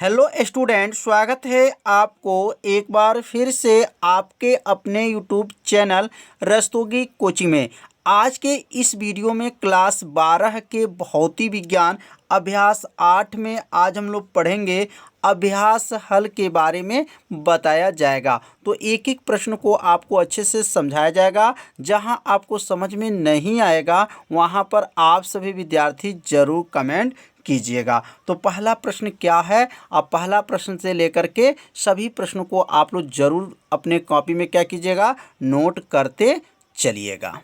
Hello student, स्वागत है आपको एक बार फिर से आपके अपने यूट्यूब चैनल रस्तोगी कोचिंग में। आज के इस वीडियो में क्लास 12 के भौतिक विज्ञान अभ्यास 8 में आज हम लोग पढ़ेंगे अभ्यास हल के बारे में बताया जाएगा। तो एक एक प्रश्न को आपको अच्छे से समझाया जाएगा। जहां आपको समझ में नहीं आएगा वहां पर आप सभी विद्यार्थी ज़रूर कमेंट कीजिएगा। तो पहला प्रश्न क्या है, अब पहला प्रश्न से लेकर के सभी प्रश्नों को आप लोग जरूर अपने कॉपी में क्या कीजिएगा, नोट करते चलिएगा।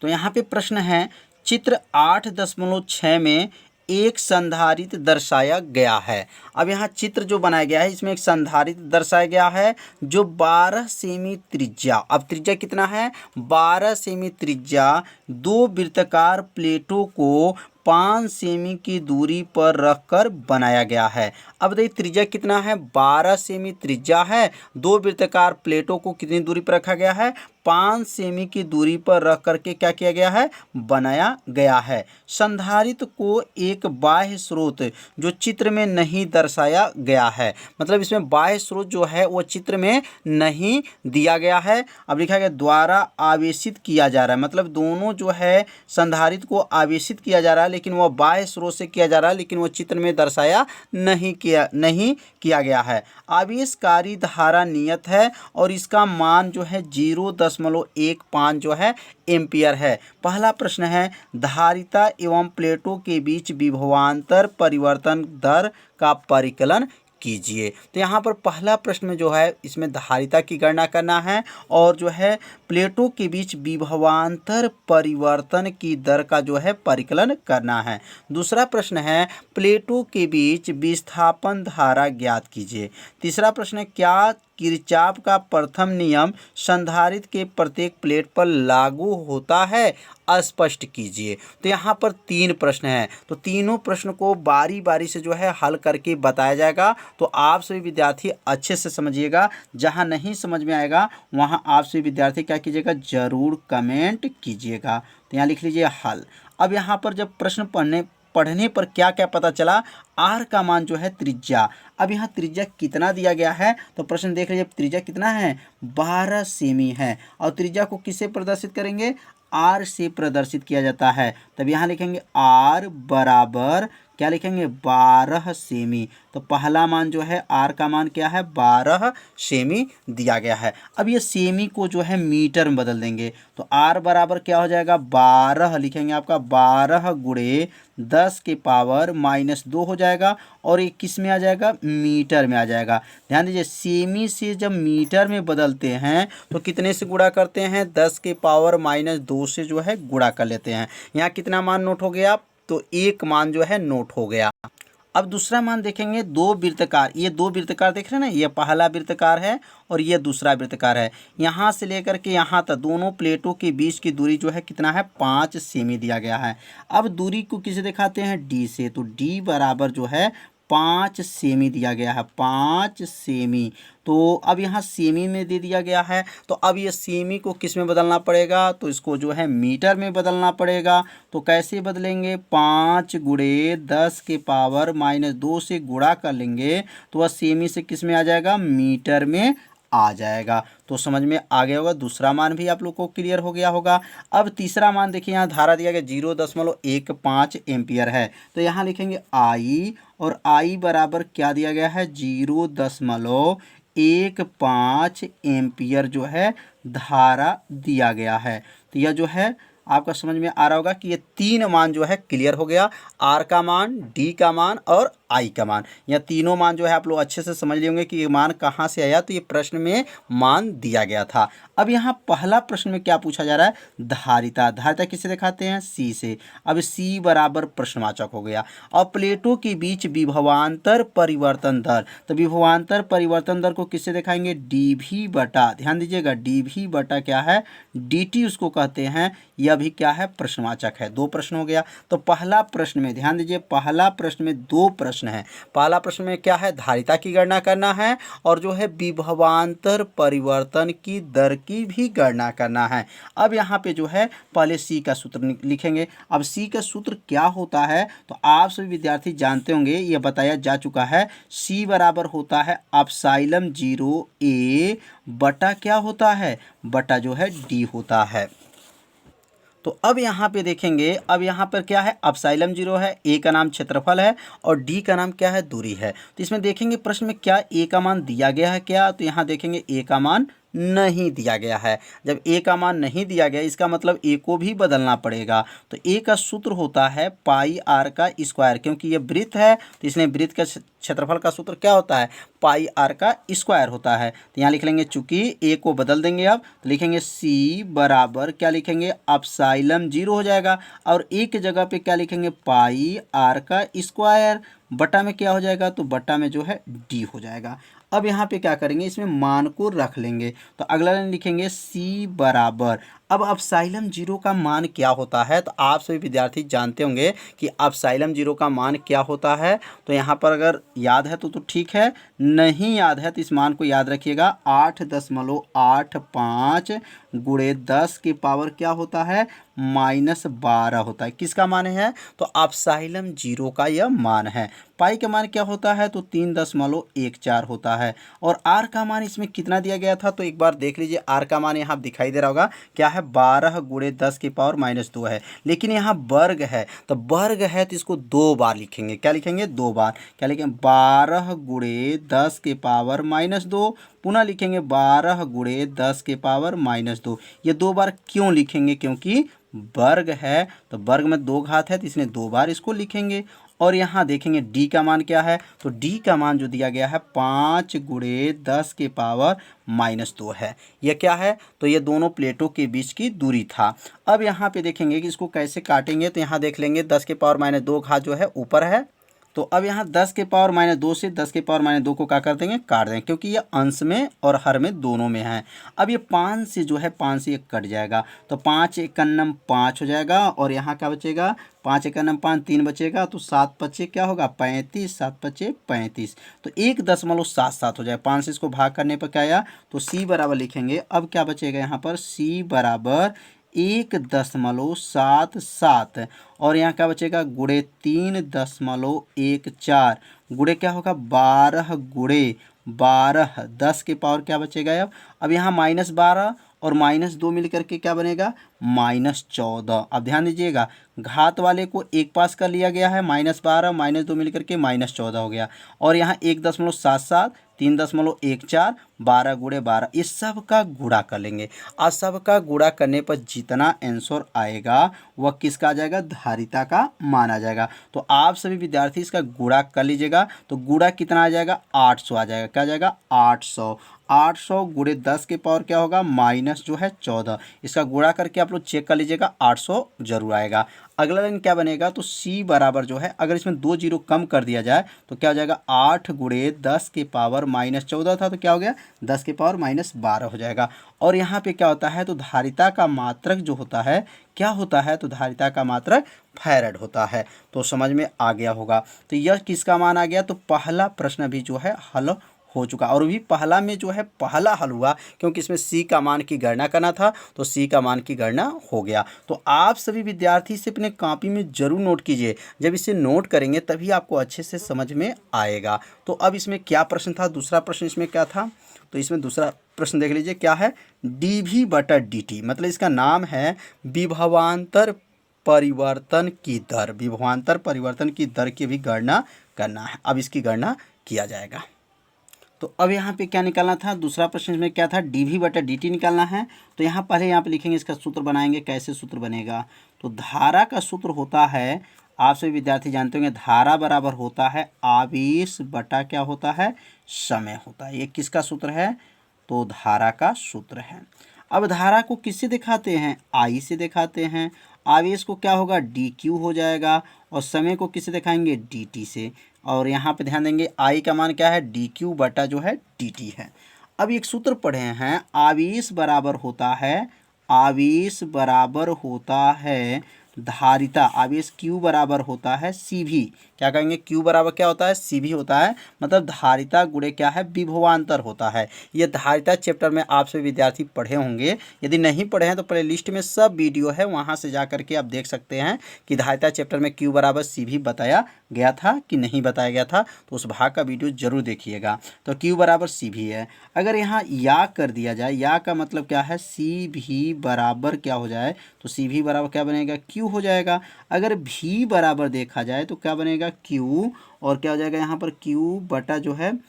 तो यहाँ पे प्रश्न है, चित्र 8.6 में एक संधारित्र दर्शाया गया है। अब यहाँ चित्र जो बनाया गया है इसमें एक संधारित्र दर्शाया गया है जो 12 सेमी त्रिज्या, अब त्रिज्या कितना है, 12 सेमी त्रिज्या दो वृत्ताकार प्लेटों को 5 सेमी की दूरी पर रखकर बनाया गया है। अब देखिए त्रिज्या कितना है, 12 सेमी त्रिज्या है, दो वृत्ताकार प्लेटों को कितनी दूरी पर रखा गया है, 5 सेमी की दूरी पर रख करके क्या किया गया है, बनाया गया है। संधारित्र को एक बाह्य स्रोत जो चित्र में नहीं दर्शाया गया है, मतलब इसमें बाह्य स्रोत जो है वो चित्र में नहीं दिया गया है। अब लिखा गया द्वारा आवेशित किया जा रहा है, मतलब दोनों जो है संधारित्र को आवेशित किया जा रहा है लेकिन वह बाह्य स्रोत से किया जा रहा है, लेकिन वो चित्र में दर्शाया नहीं किया गया है। आवेशकारी धारा नियत है और इसका मान जो है 0.15 जो है एम्पियर है। पहला प्रश्न है, धारिता एवं प्लेटों के बीच विभवांतर परिवर्तन दर का परिकलन कीजिए। तो यहाँ पर पहला प्रश्न में जो है इसमें धारिता की गणना करना है और जो है प्लेटों के बीच विभवांतर परिवर्तन की दर का जो है परिकलन करना है। दूसरा प्रश्न है, प्लेटों के बीच विस्थापन धारा ज्ञात कीजिए। तीसरा प्रश्न है, क्या किरचॉफ का प्रथम नियम संधारित्र के प्रत्येक प्लेट पर लागू होता है, स्पष्ट कीजिए। तो यहाँ पर 3 प्रश्न हैं, तो तीनों प्रश्न को बारी बारी से जो है हल करके बताया जाएगा। तो आप सभी विद्यार्थी अच्छे से समझिएगा, जहाँ नहीं समझ में आएगा वहाँ आप सभी विद्यार्थी क्या कीजिएगा, ज़रूर कमेंट कीजिएगा। तो यहाँ लिख लीजिए हल। अब यहाँ पर जब प्रश्न पढ़ने पर क्या क्या पता चला, आर का मान जो है त्रिज्या, अब यहाँ त्रिज्या कितना दिया गया है, तो प्रश्न देख लीजिए त्रिज्या कितना है, 12 सेमी है और त्रिज्या को किससे प्रदर्शित करेंगे, आर से प्रदर्शित किया जाता है। तब यहाँ लिखेंगे आर बराबर क्या लिखेंगे, 12 सेमी। तो पहला मान जो है आर का मान क्या है, 12 सेमी दिया गया है। अब ये सेमी को जो है मीटर में बदल देंगे, तो आर बराबर क्या हो जाएगा, 12 लिखेंगे आपका 12 गुणे 10 के पावर -2 हो जाएगा और ये किस में आ जाएगा, मीटर में आ जाएगा। ध्यान दीजिए सेमी से जब मीटर में बदलते हैं तो कितने से गुणा करते हैं, 10 के पावर -2 से जो है गुणा कर लेते हैं। यहाँ कितना मान नोट हो गया, तो एक मान जो है नोट हो गया। अब दूसरा मान देखेंगे, दो वृत्ताकार, ये दो वृत्ताकार देख रहे हैं ना, ये पहला वृत्ताकार है और ये दूसरा वृत्ताकार है। यहाँ से लेकर के यहाँ तक दोनों प्लेटों के बीच की दूरी जो है कितना है, 5 सेमी दिया गया है। अब दूरी को किसे दिखाते हैं, डी से, तो डी बराबर जो है 5 सेमी दिया गया है, 5 सेमी। तो अब यहाँ सेमी में दे दिया गया है, तो अब ये सेमी को किस में बदलना पड़ेगा, तो इसको जो है मीटर में बदलना पड़ेगा। तो कैसे बदलेंगे, 5 गुणे 10 के पावर -2 से गुणा कर लेंगे तो वह सेमी से किस में आ जाएगा, मीटर में आ जाएगा। तो समझ में आ गया होगा, दूसरा मान भी आप लोग को क्लियर हो गया होगा। अब तीसरा मान देखिए, यहाँ धारा दिया गया 0.15 एम्पियर है, तो यहाँ लिखेंगे आई और आई बराबर क्या दिया गया है, 0.15 एम्पियर जो है धारा दिया गया है। तो यह जो है आपका समझ में आ रहा होगा कि ये 3 मान जो है क्लियर हो गया, आर का मान, डी का मान और आई का मान। यह तीनों मान जो है आप लोग अच्छे से समझ लिए होंगे कि ये मान कहाँ से आया, तो ये प्रश्न में मान दिया गया था। अब यहाँ पहला प्रश्न में क्या पूछा जा रहा है, धारिता, धारिता किससे दिखाते हैं, सी से। अब सी बराबर प्रश्नवाचक हो गया। और प्लेटों के बीच विभवांतर परिवर्तन दर, तो विभवांतर परिवर्तन दर को किससे दिखाएंगे, डी बटा, ध्यान दीजिएगा डी बटा क्या है, डी उसको कहते हैं। यह भी क्या है, प्रश्नवाचक है। 2 प्रश्न हो गया। तो पहला प्रश्न में ध्यान दीजिए, पहला प्रश्न में 2 प्रश्न है। पहला प्रश्न में क्या है, धारिता की गणना करना है और जो है विभवांतर परिवर्तन की दर की भी गणना करना है। अब यहाँ पे जो है पहले सी का सूत्र लिखेंगे। अब सी का सूत्र क्या होता है तो आप सभी विद्यार्थी जानते होंगे, ये बताया जा चुका है। सी बराबर होता है एप्सिलॉन 0a बटा क्या होता है, बटा जो है डी होता है। तो अब यहाँ पे देखेंगे, अब यहाँ पर क्या है, एप्सिलॉन 0 है, ए का नाम क्षेत्रफल है और डी का नाम क्या है, दूरी है। तो इसमें देखेंगे प्रश्न में क्या ए का मान दिया गया है क्या, तो यहाँ देखेंगे ए का मान नहीं दिया गया है। जब ए का मान नहीं दिया गया इसका मतलब ए को भी बदलना पड़ेगा। तो ए का सूत्र होता है पाई आर का स्क्वायर, क्योंकि ये वृत्त है तो इसलिए वृत्त का क्षेत्रफल का सूत्र क्या होता है, पाई आर का स्क्वायर होता है। तो यहाँ लिख लेंगे, चूंकि ए को बदल देंगे अब तो लिखेंगे सी बराबर क्या लिखेंगे, एप्सिलॉन 0 हो जाएगा और ए की जगह पे क्या लिखेंगे, पाई आर का स्क्वायर बटा में क्या हो जाएगा, तो बटा में जो है डी हो जाएगा। अब यहाँ पे क्या करेंगे, इसमें मान को रख लेंगे। तो अगला लाइन लिखेंगे सी बराबर, अब एप्सिलॉन 0 का मान क्या होता है, तो आप सभी विद्यार्थी जानते होंगे कि एप्सिलॉन 0 का मान क्या होता है। तो यहाँ पर अगर याद है तो ठीक है, नहीं याद है तो इस मान को याद रखिएगा, 8.85 गुणे 10 की पावर क्या होता है, -12 होता है। किसका मान है, तो एप्सिलॉन 0 का यह मान है। पाई का मान क्या होता है, तो 3.14 होता है। और आर का मान इसमें कितना दिया गया था, तो एक बार देख लीजिए, आर का मान यहाँ दिखाई दे रहा होगा क्या है, 12 गुणे 10 की पावर -2 है। लेकिन यहाँ वर्ग है, तो वर्ग है तो इसको 2 बार लिखेंगे। क्या लिखेंगे, 2 बार। क्या लिखेंगे, 12 गुणे 10 की पावर -2, पुनः लिखेंगे 12 गुणे 10 के पावर -2। ये 2 बार क्यों लिखेंगे, क्योंकि वर्ग है तो वर्ग में 2 घात है तो इसने 2 बार इसको लिखेंगे। और यहाँ देखेंगे डी का मान क्या है, तो डी का मान जो दिया गया है 5 गुणे 10 के पावर -2 है। यह क्या है, तो ये दोनों प्लेटों के बीच की दूरी था। अब यहाँ पे देखेंगे कि इसको कैसे काटेंगे, तो यहाँ देख लेंगे 10 के पावर -2 घात जो है ऊपर है। तो अब यहाँ 10 के पावर -2 से 10 के पावर -2 को क्या कर देंगे, काट देंगे, क्योंकि ये अंश में और हर में दोनों में है। अब ये 5 से जो है 5 से 1 कट जाएगा, तो 5 एकन्नम 5 हो जाएगा और यहाँ क्या बचेगा, 5 एकन्नम 5 3 बचेगा, तो 7 पच्चे क्या होगा, 35, 7 पच्चे 35, तो 1.77 हो जाएगा। 5 से इसको भाग करने पर क्या आया, तो सी बराबर लिखेंगे। अब क्या बचेगा यहाँ पर, सी बराबर 1.77 और यहाँ क्या बचेगा, गुणे 3.14 गुणे क्या होगा, 12 गुणे 12, 10 के पावर क्या बचेगा अब यहाँ -12 और -2 मिल करके क्या बनेगा, -14। अब ध्यान दीजिएगा, घात वाले को एक पास कर लिया गया है, -12 -2 मिल करके -14 हो गया। और यहाँ 1.77 3.14 12 गुणे 12, इस सब का गुणा कर लेंगे और सब का गुणा करने पर जितना आंसर आएगा वह किसका आ जाएगा, धारिता का मान आ जाएगा। तो आप सभी विद्यार्थी इसका गुणा कर लीजिएगा, तो गुणा कितना आ जाएगा, 800 आ जाएगा। क्या आ जाएगा, 800 गुणे 10 के पावर क्या होगा, -14। इसका गुणा करके आप लोग चेक कर लीजिएगा, 800 जरूर आएगा। अगला लाइन क्या बनेगा, तो सी बराबर जो है, अगर इसमें 2 जीरो कम कर दिया जाए तो क्या हो जाएगा, 8 गुणे 10 के पावर -14 था तो क्या हो गया, 10 के पावर -12 हो जाएगा। और यहाँ पे क्या होता है, तो धारिता का मात्रक जो होता है क्या होता है, तो धारिता का मात्रक फैराड होता है। तो समझ में आ गया होगा। तो यह किसका मान आ गया, तो पहला प्रश्न भी जो है हल हो चुका। और भी पहला में जो है पहला हल हुआ, क्योंकि इसमें सी का मान की गणना करना था, तो सी का मान की गणना हो गया। तो आप सभी विद्यार्थी इसे अपने कॉपी में जरूर नोट कीजिए, जब इसे नोट करेंगे तभी आपको अच्छे से समझ में आएगा। तो अब इसमें क्या प्रश्न था, दूसरा प्रश्न इसमें क्या था, तो इसमें दूसरा प्रश्न देख लीजिए क्या है, dv बटा dt, मतलब इसका नाम है विभवांतर परिवर्तन की दर। विभवांतर परिवर्तन की दर की भी गणना करना है। अब इसकी गणना किया जाएगा। तो अब यहाँ पे क्या निकालना था, दूसरा प्रश्न में क्या था, dv बटा dt निकालना है। तो यहाँ पहले यहाँ पे लिखेंगे, इसका सूत्र बनाएंगे। कैसे सूत्र बनेगा, तो धारा का सूत्र होता है, आप सभी विद्यार्थी जानते होंगे, धारा बराबर होता है आवेश बटा क्या होता है, समय होता है। ये किसका सूत्र है, तो धारा का सूत्र है। अब धारा को किससे दिखाते हैं, आई से दिखाते हैं। आवेश को क्या होगा, dq हो जाएगा और समय को किससे दिखाएंगे, dt से। और यहाँ पे ध्यान देंगे आई का मान क्या है, dq बटा जो है dt है। अब एक सूत्र पढ़े हैं, आवेश बराबर होता है, आवेश बराबर होता है धारिता, आवेश q बराबर होता है cv। क्या कहेंगे, Q बराबर क्या होता है, CV होता है, मतलब धारिता गुणे क्या है, विभवांतर होता है। ये धारिता चैप्टर में आपसे विद्यार्थी पढ़े होंगे, यदि नहीं पढ़े हैं तो प्ले लिस्ट में सब वीडियो है, वहाँ से जा करके आप देख सकते हैं कि धारिता चैप्टर में Q बराबर CV बताया गया था कि नहीं बताया गया था, तो उस भाग का वीडियो जरूर देखिएगा। तो Q बराबर CV है। अगर यहाँ या कर दिया जाए, या का मतलब क्या है, CV बराबर क्या हो जाए, तो CV बराबर क्या बनेगा, Q हो जाएगा। अगर V बराबर देखा जाए तो क्या बनेगा, Q, और क्या हो जाएगा यहाँ पर Q बटा जो है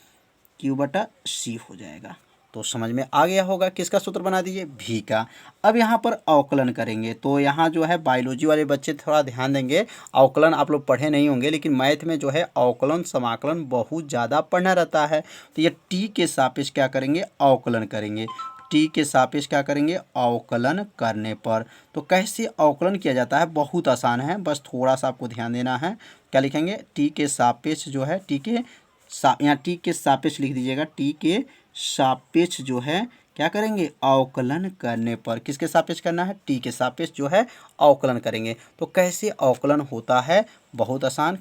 Q बटा C हो जाएगा। तो समझ में आ गया होगा, किसका सूत्र बना दीजिए, भी का। अब यहाँ पर अवकलन करेंगे, तो यहाँ जो है बायोलॉजी वाले बच्चे थोड़ा ध्यान देंगे, अवकलन आप लोग पढ़े नहीं होंगे, लेकिन मैथ में जो है अवकलन समाकलन बहुत ज़्यादा पढ़ना रहता है। तो ये टी के सापेक्ष क्या करेंगे, अवकलन करेंगे। टी के सापेक्ष क्या करेंगे, अवकलन करने पर। तो कैसे अवकलन किया जाता है, बहुत आसान है, बस थोड़ा सा आपको ध्यान देना है। क्या लिखेंगे, टी के सापेक्ष जो है, टी के यहाँ टी के सापेक्ष लिख दीजिएगा, टी के सापेक्ष जो है क्या करेंगे, अवकलन करने पर। किसके सापेक्ष करना है, टी के सापेक्ष जो है अवकलन करेंगे। तो कैसे अवकलन होता है, बहुत आसान।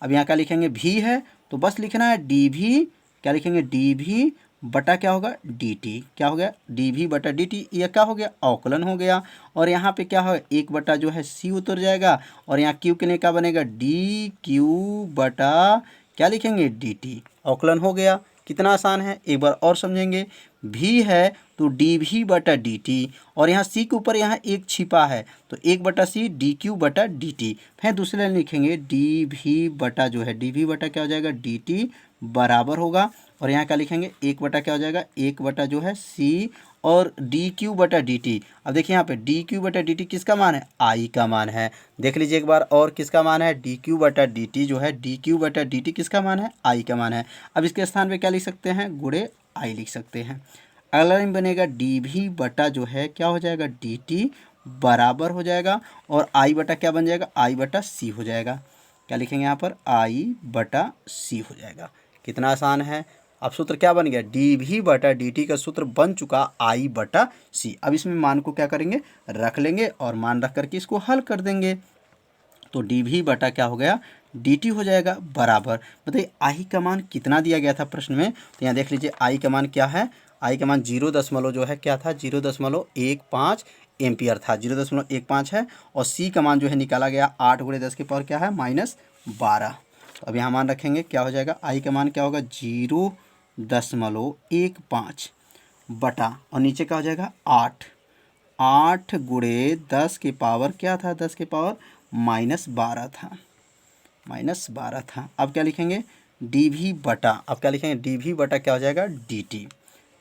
अब यहाँ क्या लिखेंगे, भी है तो बस लिखना है डी भी, क्या लिखेंगे, डी भी बटा क्या होगा, डी टी। क्या हो गया, डी भी बटा डी टी, यह क्या हो गया, अवकलन हो गया। और यहाँ पे क्या होगा, एक बटा जो है सी उतर जाएगा, और यहाँ क्यू के लिए क्या बनेगा, डी क्यू बटा क्या लिखेंगे, डी टी। अवकलन हो गया। कितना आसान है, एक बार और समझेंगे। भी है तो डी भी बटा डी टी, और यहाँ सी के ऊपर यहाँ एक छिपा है, तो एक बटा सी डी क्यू बटा डी टी। फिर दूसरे लाइन लिखेंगे डी भी बटा जो है, डी भी बटा क्या हो जाएगा, डी टी बराबर होगा, और यहाँ क्या लिखेंगे, एक बटा क्या हो जाएगा, एक बटा जो है सी और डी क्यू बटा डी टी। अब देखिए यहाँ पे डी क्यू बटा डी टी किसका मान है, आई का मान है। देख लीजिए एक बार और, किसका मान है, डी क्यू बटा डी टी जो है, डी क्यू बटा डी टी किसका मान है, आई का मान है। अब इसके स्थान पे क्या लिख सकते हैं, गुणे आई लिख सकते हैं। अगला लाइन बनेगा डी भी बटा जो है क्या हो जाएगा, डी टी बराबर हो जाएगा, और आई बटा क्या बन जाएगा, आई बटा सी हो जाएगा। क्या लिखेंगे यहाँ पर, आई बटा सी हो जाएगा। कितना आसान है। अब सूत्र क्या बन गया, डी भी बटा डी टी का सूत्र बन चुका आई बटा सी। अब इसमें मान को क्या करेंगे, रख लेंगे, और मान रख करके इसको हल कर देंगे। तो डी भी बटा क्या हो गया, डी टी हो जाएगा बराबर। बताइए आई का मान कितना दिया गया था प्रश्न में, तो यहाँ देख लीजिए आई का मान क्या है, आई का मान 0 जो है क्या था, 0.15 एम्पियर था, 0.15 है। और सी का मान जो है निकाला गया 8 गुणे 10 की पावर क्या है, -12। तो अब यहाँ मान रखेंगे, क्या हो जाएगा, आई का मान क्या होगा, 0.15 बटा, और नीचे क्या हो जाएगा 8, 8 गुणे 10 की पावर क्या था, 10 की पावर -12 था, -12 था। अब क्या लिखेंगे, डी भी बटा, अब क्या लिखेंगे, डी भी बटा क्या हो जाएगा, डी टी,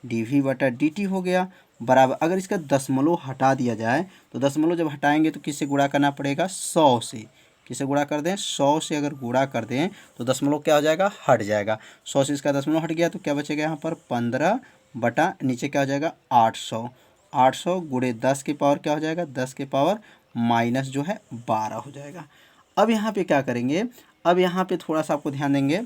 डी भी बटा डी टी हो गया बराबर। अगर इसका दशमलव हटा दिया जाए, तो दशमलव जब हटाएंगे तो किससे गुणा करना पड़ेगा, 100 से। किससे गुणा कर दें, 100 से अगर गुणा कर दें तो दशमलव क्या हो जाएगा, हट जाएगा। 100 से इसका दशमलव हट गया तो क्या बचेगा यहाँ पर, 15 बटा नीचे क्या हो जाएगा, 800। 800 गुणे 10 की पावर क्या हो जाएगा, 10 की पावर -12 हो जाएगा। अब यहाँ पे क्या करेंगे, अब यहाँ पे थोड़ा सा आपको ध्यान देंगे,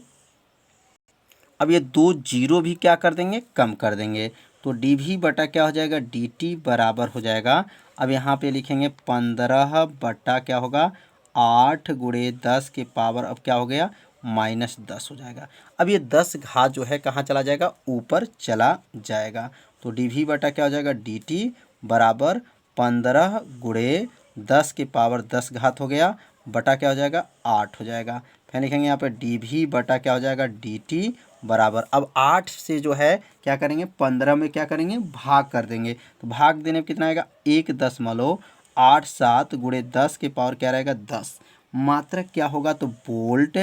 अब ये 2 जीरो भी क्या कर देंगे, कम कर देंगे। तो डी भी बटा क्या हो जाएगा, डी टी बराबर हो जाएगा। अब यहाँ पे लिखेंगे 15 बटा क्या होगा, 8 गुणे 10 के पावर अब क्या हो गया, -10 हो जाएगा। अब ये 10 घात जो है कहाँ चला जाएगा, ऊपर चला जाएगा। तो डी भी बटा क्या हो जाएगा, डी टी बराबर 15 गुणे 10 के पावर 10 घात हो गया, बटा क्या हो जाएगा, 8 हो जाएगा। फिर लिखेंगे यहाँ पर डी भी बटा क्या हो जाएगा, डी टी बराबर। अब 8 से जो है क्या करेंगे, 15 में क्या करेंगे, भाग कर देंगे। तो भाग देने में कितना आएगा, 1.87 गुणे 10 के पावर क्या रहेगा, 10। मात्रक क्या होगा, तो वोल्ट,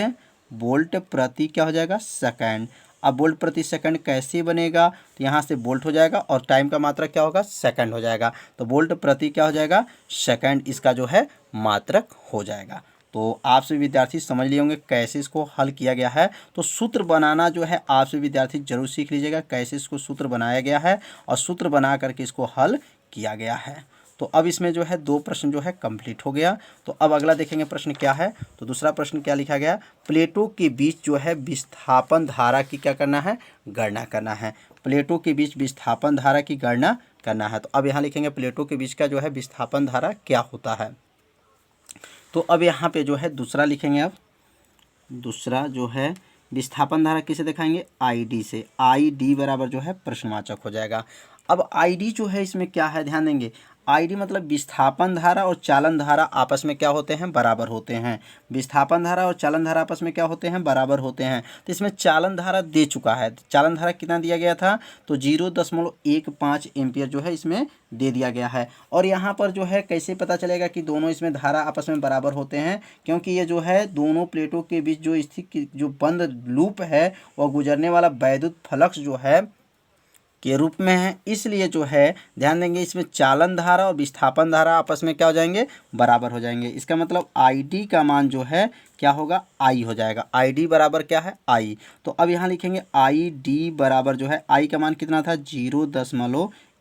वोल्ट प्रति क्या हो जाएगा, सेकंड। अब वोल्ट प्रति सेकंड कैसे बनेगा, तो यहाँ से वोल्ट हो जाएगा, और टाइम का मात्रक क्या होगा, सेकंड हो जाएगा। तो वोल्ट प्रति क्या हो जाएगा, सेकंड, इसका जो है मात्रक हो जाएगा। तो आप सभी विद्यार्थी समझ लिए होंगे कैसे इसको हल किया गया है। तो सूत्र बनाना जो है आप सभी विद्यार्थी जरूर सीख लीजिएगा, कैसे इसको सूत्र बनाया गया है, और सूत्र बना करके इसको हल किया गया है। तो अब इसमें जो है 2 प्रश्न जो है कंप्लीट हो गया। तो अब अगला देखेंगे प्रश्न क्या है। तो दूसरा प्रश्न क्या लिखा गया, प्लेटों के बीच जो है विस्थापन धारा की क्या करना है, गणना करना है। प्लेटों के बीच विस्थापन धारा की गणना करना है। तो अब यहाँ लिखेंगे प्लेटों के बीच का जो है विस्थापन धारा क्या होता है। तो अब यहाँ पे जो है दूसरा लिखेंगे। अब दूसरा जो है विस्थापन धारा किसे दिखाएंगे, आई डी से। आई डी बराबर जो है प्रश्नवाचक हो जाएगा। अब आई डी जो है इसमें क्या है, ध्यान देंगे। आई डी मतलब विस्थापन धारा और चालन धारा आपस में क्या होते हैं, बराबर होते हैं। विस्थापन धारा और चालन धारा आपस में क्या होते हैं, बराबर होते हैं। तो इसमें चालन धारा दे चुका है। चालन धारा कितना दिया गया था, तो 0.15 एम्पियर जो है इसमें दे दिया गया है। और यहाँ पर जो है कैसे पता चलेगा कि दोनों इसमें धारा आपस में बराबर होते हैं, क्योंकि ये जो है दोनों प्लेटों के बीच जो स्थित जो बंद लूप है वह गुजरने वाला वैद्युत फ्लक्स जो है के रूप में है, इसलिए जो है ध्यान देंगे इसमें चालन धारा और विस्थापन धारा आपस में क्या हो जाएंगे, बराबर हो जाएंगे। इसका मतलब आई डी का मान जो है क्या होगा, आई हो जाएगा। आई डी बराबर क्या है, आई। तो अब यहाँ लिखेंगे आई डी बराबर जो है आई का मान कितना था,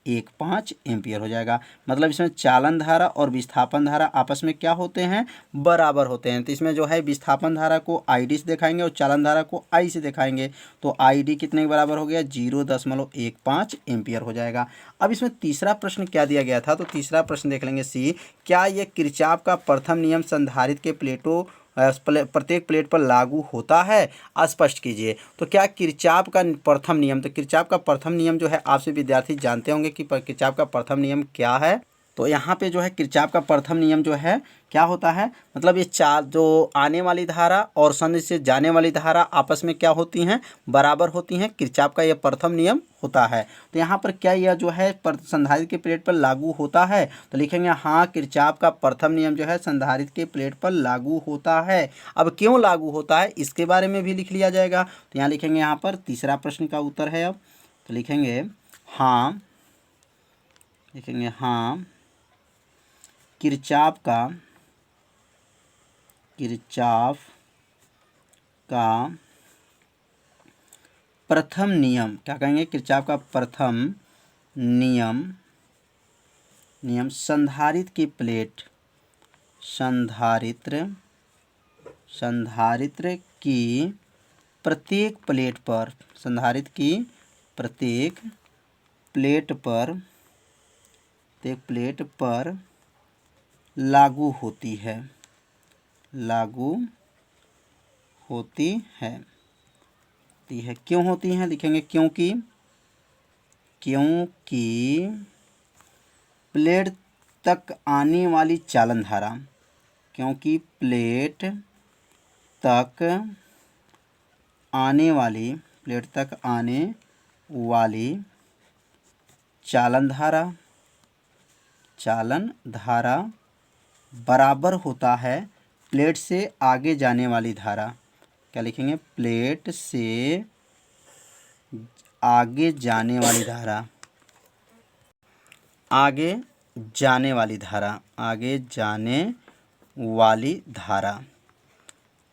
0.15 एम्पियर हो जाएगा। मतलब इसमें चालन धारा और विस्थापन धारा आपस में क्या होते हैं, बराबर होते हैं। तो इसमें जो है विस्थापन धारा को आई डी से दिखाएंगे और चालन धारा को आई से दिखाएंगे। तो आई डी कितने के बराबर हो गया, 0.15 एम्पियर हो जाएगा। अब इसमें तीसरा प्रश्न क्या दिया गया था, तो तीसरा प्रश्न देख लेंगे सी। क्या यह किरचॉफ का प्रथम नियम संधारित्र के प्लेटों प्रत्येक प्लेट पर लागू होता है, स्पष्ट कीजिए। तो क्या किरचॉफ का प्रथम नियम, तो किरचॉफ का प्रथम नियम जो है आपसे विद्यार्थी जानते होंगे कि किरचॉफ का प्रथम नियम क्या है। तो यहाँ पे जो है किरचॉफ का प्रथम नियम जो है क्या होता है, मतलब ये चार जो आने वाली धारा और संधि से जाने वाली धारा आपस में क्या होती हैं, बराबर होती हैं। किरचॉफ का यह प्रथम नियम होता है। तो यहाँ पर क्या यह जो है संधारित्र के प्लेट पर लागू होता है, तो लिखेंगे हाँ, किरचॉफ का प्रथम नियम जो है संधारित्र के प्लेट पर लागू होता है। अब क्यों लागू होता है इसके बारे में भी लिख लिया जाएगा। तो यहाँ लिखेंगे, यहाँ पर तीसरा प्रश्न का उत्तर है। अब तो लिखेंगे हाँ, लिखेंगे हाँ, किरचॉफ का प्रथम नियम, क्या कहेंगे, किरचॉफ का प्रथम नियम संधारित्र की प्लेट, संधारित्र की प्रत्येक प्लेट पर, संधारित्र की प्रत्येक प्लेट पर लागू होती है, लागू होती है। क्यों होती हैं, लिखेंगे क्योंकि प्लेट तक आने वाली चालन धारा, क्योंकि प्लेट तक आने वाली चालन धारा बराबर होता है प्लेट से आगे जाने वाली धारा। क्या लिखेंगे, प्लेट से आगे जाने वाली धारा, आगे जाने वाली धारा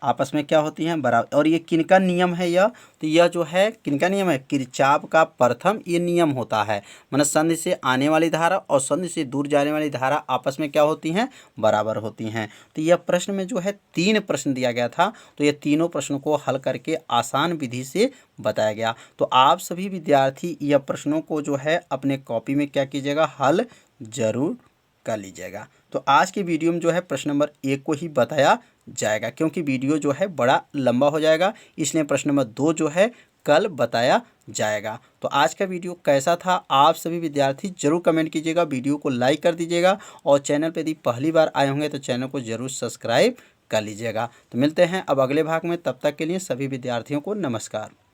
आपस में क्या होती हैं, बराबर। और ये किनका नियम है यह, तो यह जो है किनका नियम है, किरचॉफ का प्रथम ये नियम होता है। मतलब संधि से आने वाली धारा और संधि से दूर जाने वाली धारा आपस में क्या होती हैं, बराबर होती हैं। तो यह प्रश्न में जो है 3 प्रश्न दिया गया था, तो ये तीनों प्रश्नों को हल करके आसान विधि से बताया गया। तो आप सभी विद्यार्थी यह प्रश्नों को जो है अपने कॉपी में क्या कीजिएगा, हल जरूर कर लीजिएगा। तो आज के वीडियो में जो है प्रश्न नंबर 1 को ही बताया जाएगा, क्योंकि वीडियो जो है बड़ा लंबा हो जाएगा, इसलिए प्रश्न नंबर 2 जो है कल बताया जाएगा। तो आज का वीडियो कैसा था, आप सभी विद्यार्थी जरूर कमेंट कीजिएगा, वीडियो को लाइक कर दीजिएगा और चैनल पर यदि पहली बार आए होंगे तो चैनल को जरूर सब्सक्राइब कर लीजिएगा। तो मिलते हैं अब अगले भाग में, तब तक के लिए सभी विद्यार्थियों को नमस्कार।